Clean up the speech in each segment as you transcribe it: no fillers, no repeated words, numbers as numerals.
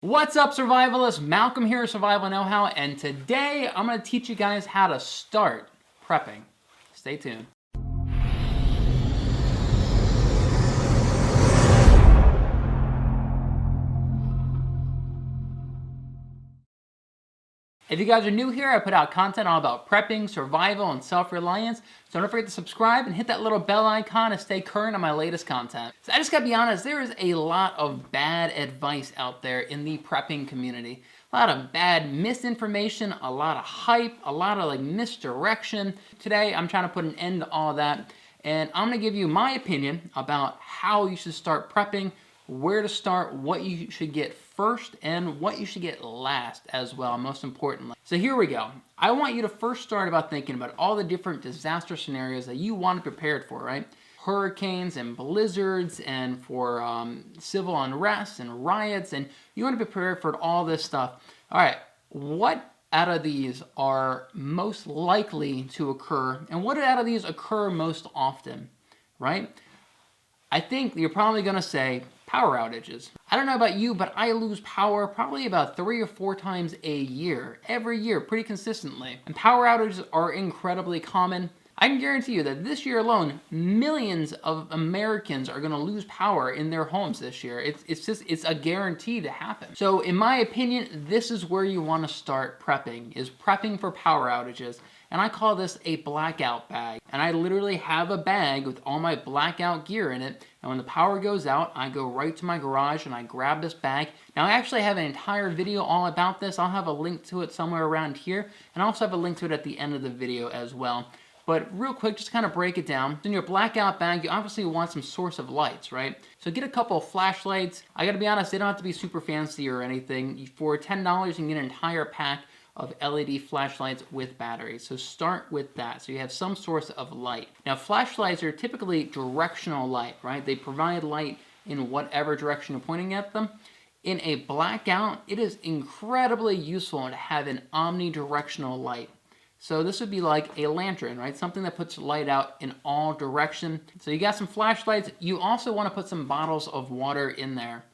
What's up, survivalists? Malcolm here, Survival Know-How, and today I'm going to teach you guys how to start prepping. Stay tuned. If you guys are new here, I put out content all about prepping, survival, and self-reliance. So don't forget to subscribe and hit that little bell icon to stay current on my latest content. So I just gotta be honest, there is a lot of bad advice out there in the prepping community. A lot of bad misinformation, a lot of hype, a lot of misdirection. Today, I'm trying to put an end to all that, and I'm gonna give you my opinion about how you should start prepping, where to start, what you should get first, and what you should get last as well, most importantly. So here we go. I want you to first start about thinking about all the different disaster scenarios that you want to be prepared for, right? Hurricanes and blizzards and for civil unrest and riots, and you want to be prepared for all this stuff. All right, what out of these are most likely to occur, and what out of these occur most often, right? I think you're probably gonna say power outages. I don't know about you, but I lose power probably about 3 or 4 times a year, every year, pretty consistently. And power outages are incredibly common. I can guarantee you that this year alone, millions of Americans are gonna lose power in their homes this year. It's a guarantee to happen. So in my opinion, this is where you wanna start prepping, is prepping for power outages. And I call this a blackout bag. And I literally have a bag with all my blackout gear in it. And when the power goes out, I go right to my garage and I grab this bag. Now I actually have an entire video all about this. I'll have a link to it somewhere around here. And I also have a link to it at the end of the video as well. But real quick, just kind of break it down. In your blackout bag, you obviously want some source of lights, right? So get a couple of flashlights. I gotta be honest, they don't have to be super fancy or anything. For $10, you can get an entire pack of LED flashlights with batteries. So start with that, so you have some source of light. Now flashlights are typically directional light, right? They provide light in whatever direction you're pointing at them. In a blackout, it is incredibly useful to have an omnidirectional light. So this would be like a lantern, right? Something that puts light out in all direction. So you got some flashlights. You also want to put some bottles of water in there.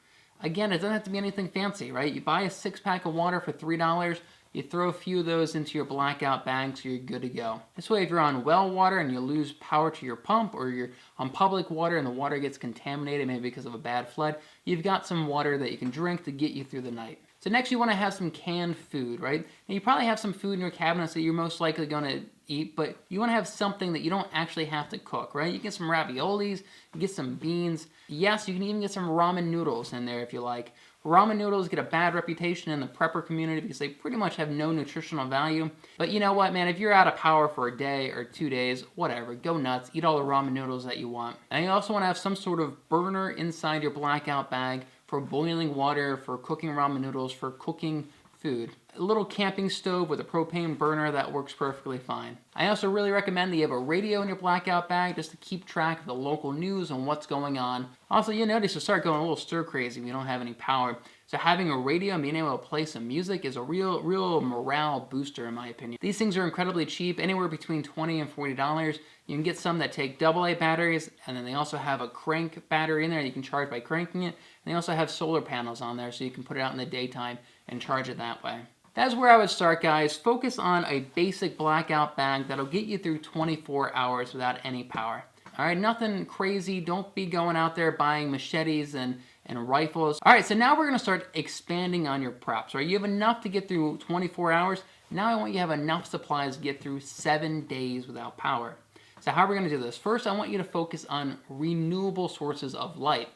Again, it doesn't have to be anything fancy, right? You buy a 6-pack of water for $3, you throw a few of those into your blackout bag so you're good to go. This way, if you're on well water and you lose power to your pump, or you're on public water and the water gets contaminated, maybe because of a bad flood, you've got some water that you can drink to get you through the night. So next you want to have some canned food, right? And you probably have some food in your cabinets that you're most likely going to eat, but you want to have something that you don't actually have to cook, right? You get some raviolis, you get some beans. Yes, you can even get some ramen noodles in there if you like. Ramen noodles get a bad reputation in the prepper community because they pretty much have no nutritional value. But you know what, man? If you're out of power for a day or 2 days, whatever, go nuts. Eat all the ramen noodles that you want. And you also want to have some sort of burner inside your blackout bag for boiling water, for cooking ramen noodles, for cooking food. A little camping stove with a propane burner, that works perfectly fine. I also really recommend that you have a radio in your blackout bag just to keep track of the local news and what's going on. Also, you notice you start going a little stir crazy when you don't have any power. So having a radio and being able to play some music is a real morale booster in my opinion. These things are incredibly cheap, anywhere between $20 and $40. You can get some that take AA batteries, and then they also have a crank battery in there you can charge by cranking it. And they also have solar panels on there so you can put it out in the daytime and charge it that way. That's where I would start, guys. Focus on a basic blackout bag that'll get you through 24 hours without any power. All right, nothing crazy. Don't be going out there buying machetes and rifles. All right, so now we're gonna start expanding on your preps, right? You have enough to get through 24 hours. Now I want you to have enough supplies to get through 7 days without power. So how are we gonna do this? First, I want you to focus on renewable sources of light.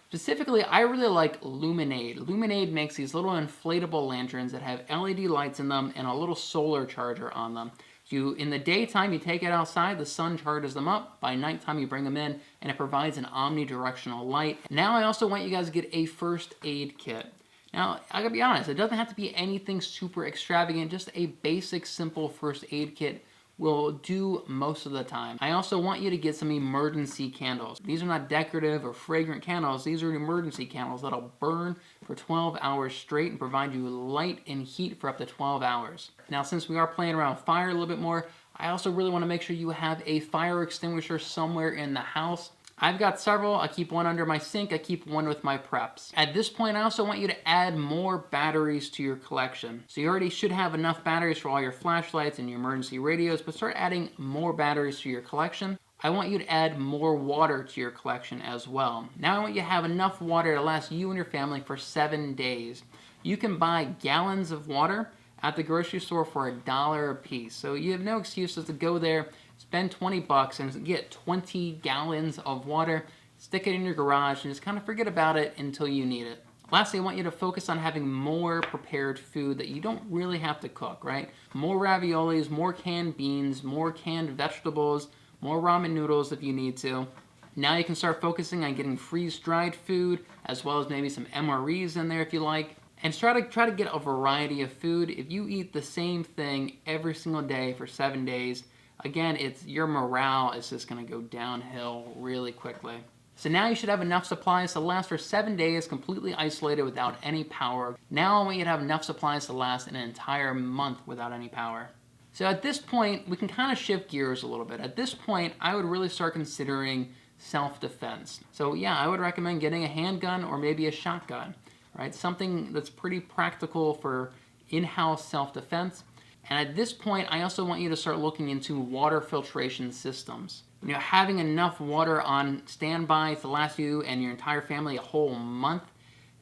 Specifically, I really like LuminAid. LuminAid makes these little inflatable lanterns that have LED lights in them and a little solar charger on them. So in the daytime, you take it outside, the sun charges them up. By nighttime, you bring them in, and it provides an omnidirectional light. Now, I also want you guys to get a first aid kit. Now, I gotta be honest, it doesn't have to be anything super extravagant, just a basic, simple first aid kit will do most of the time. I also want you to get some emergency candles. These are not decorative or fragrant candles. These are emergency candles that'll burn for 12 hours straight and provide you light and heat for up to 12 hours. Now, since we are playing around with fire a little bit more, I also really want to make sure you have a fire extinguisher somewhere in the house. I've got several. I keep one under my sink. I keep one with my preps. At this point, I also want you to add more batteries to your collection. So you already should have enough batteries for all your flashlights and your emergency radios, but start adding more batteries to your collection. I want you to add more water to your collection as well. Now I want you to have enough water to last you and your family for 7 days. You can buy gallons of water at the grocery store for $1 a piece. So you have no excuses to go there, spend 20 bucks and get 20 gallons of water, stick it in your garage, and just kind of forget about it until you need it. Lastly, I want you to focus on having more prepared food that you don't really have to cook, right? More raviolis, more canned beans, more canned vegetables, more ramen noodles if you need to. Now you can start focusing on getting freeze-dried food, as well as maybe some MREs in there if you like. And try to get a variety of food. If you eat the same thing every single day for 7 days, again, your morale is just gonna go downhill really quickly. So now you should have enough supplies to last for 7 days, completely isolated without any power. Now I want you to have enough supplies to last an entire month without any power. So at this point, we can kind of shift gears a little bit. At this point, I would really start considering self-defense. So yeah, I would recommend getting a handgun or maybe a shotgun, right? Something that's pretty practical for in-house self-defense. And at this point, I also want you to start looking into water filtration systems. You know, having enough water on standby to last you and your entire family a whole month,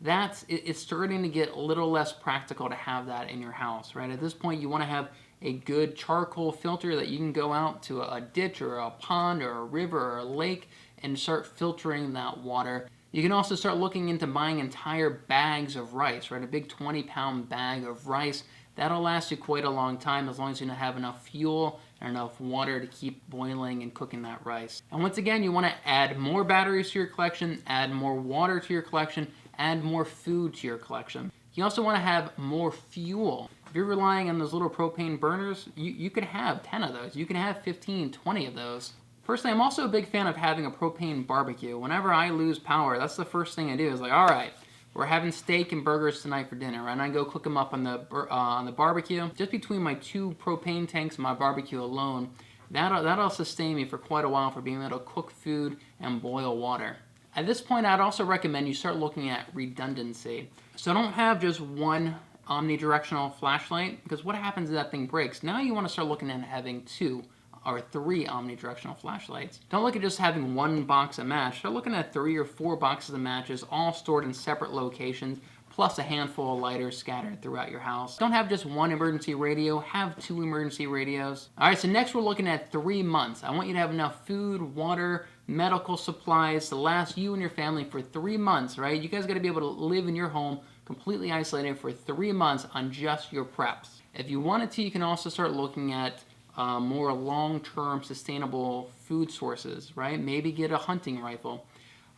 it's starting to get a little less practical to have that in your house, right? At this point, you want to have a good charcoal filter that you can go out to a ditch or a pond or a river or a lake and start filtering that water. You can also start looking into buying entire bags of rice, right? A big 20-pound bag of rice. That'll last you quite a long time as long as you have enough fuel and enough water to keep boiling and cooking that rice. And once again, you want to add more batteries to your collection, add more water to your collection, add more food to your collection. You also want to have more fuel. If you're relying on those little propane burners, you could have 10 of those. You can have 15, 20 of those. Personally, I'm also a big fan of having a propane barbecue. Whenever I lose power, that's the first thing I do is like, all right, we're having steak and burgers tonight for dinner, right? And I go cook them up on the barbecue. Just between my 2 propane tanks and my barbecue alone, that'll sustain me for quite a while for being able to cook food and boil water. At this point, I'd also recommend you start looking at redundancy. So don't have just one omnidirectional flashlight, because what happens if that thing breaks? Now you want to start looking at having 2 or 3 omnidirectional flashlights. Don't look at just having 1 box of match. Start looking at 3 or 4 boxes of matches, all stored in separate locations, plus a handful of lighters scattered throughout your house. Don't have just 1 emergency radio, have 2 emergency radios. All right, so next we're looking at 3 months. I want you to have enough food, water, medical supplies to last you and your family for 3 months, right? You guys gotta be able to live in your home completely isolated for 3 months on just your preps. If you wanted to, you can also start looking at more long-term sustainable food sources, right? Maybe get a hunting rifle.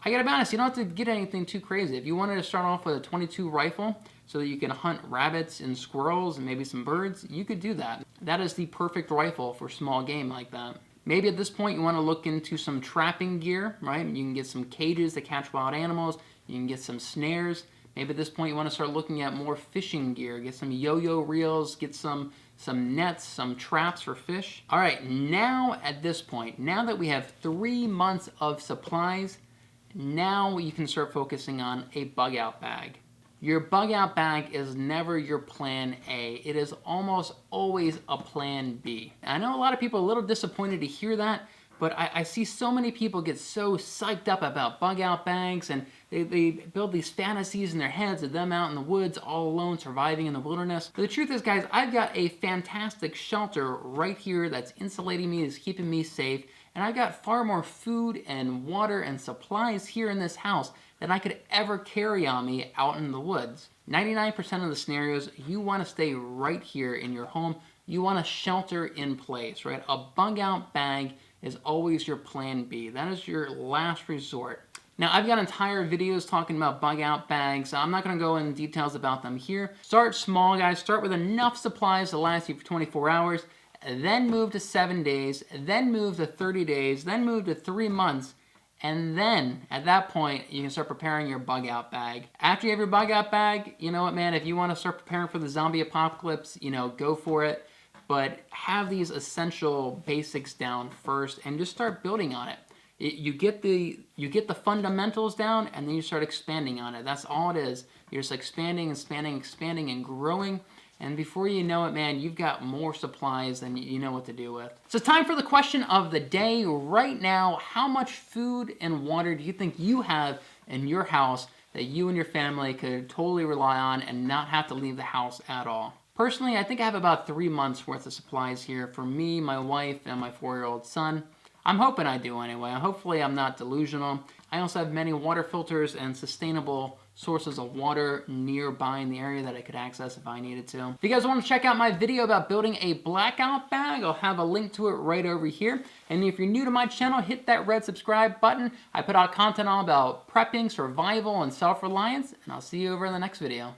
I gotta be honest, you don't have to get anything too crazy. If you wanted to start off with a .22 rifle so that you can hunt rabbits and squirrels and maybe some birds, you could do that. That is the perfect rifle for small game like that. Maybe at this point you want to look into some trapping gear, right? You can get some cages to catch wild animals. You can get some snares. Maybe at this point you want to start looking at more fishing gear. Get some yo-yo reels, get some nets, some traps for fish. All right, now at this point, now that we have 3 months of supplies, now you can start focusing on a bug out bag. Your bug out bag is never your plan A. It is almost always a plan B. I know a lot of people are a little disappointed to hear that, but I see so many people get so psyched up about bug out bags, and they build these fantasies in their heads of them out in the woods all alone surviving in the wilderness. But the truth is, guys, I've got a fantastic shelter right here that's insulating me, is keeping me safe, and I've got far more food and water and supplies here in this house than I could ever carry on me out in the woods. 99% of the scenarios, you want to stay right here in your home. You want to shelter in place, right? A bug out bag is always your plan B. That is your last resort. Now, I've got entire videos talking about bug out bags. I'm not going to go into details about them here. Start small, guys. Start with enough supplies to last you for 24 hours, then move to 7 days, then move to 30 days, then move to 3 months, and then at that point, you can start preparing your bug out bag. After you have your bug out bag, you know what, man, if you want to start preparing for the zombie apocalypse, you know, go for it. But have these essential basics down first and just start building on it. You get the fundamentals down, and then you start expanding on it. That's all it is. You're just expanding, expanding, and growing. And before you know it, man, you've got more supplies than you know what to do with. So time for the question of the day. Right now, how much food and water do you think you have in your house that you and your family could totally rely on and not have to leave the house at all? Personally, I think I have about 3 months worth of supplies here for me, my wife, and my 4-year-old son. I'm hoping I do anyway. Hopefully I'm not delusional. I also have many water filters and sustainable sources of water nearby in the area that I could access if I needed to. If you guys want to check out my video about building a blackout bag, I'll have a link to it right over here. And if you're new to my channel, hit that red subscribe button. I put out content all about prepping, survival, and self-reliance, and I'll see you over in the next video.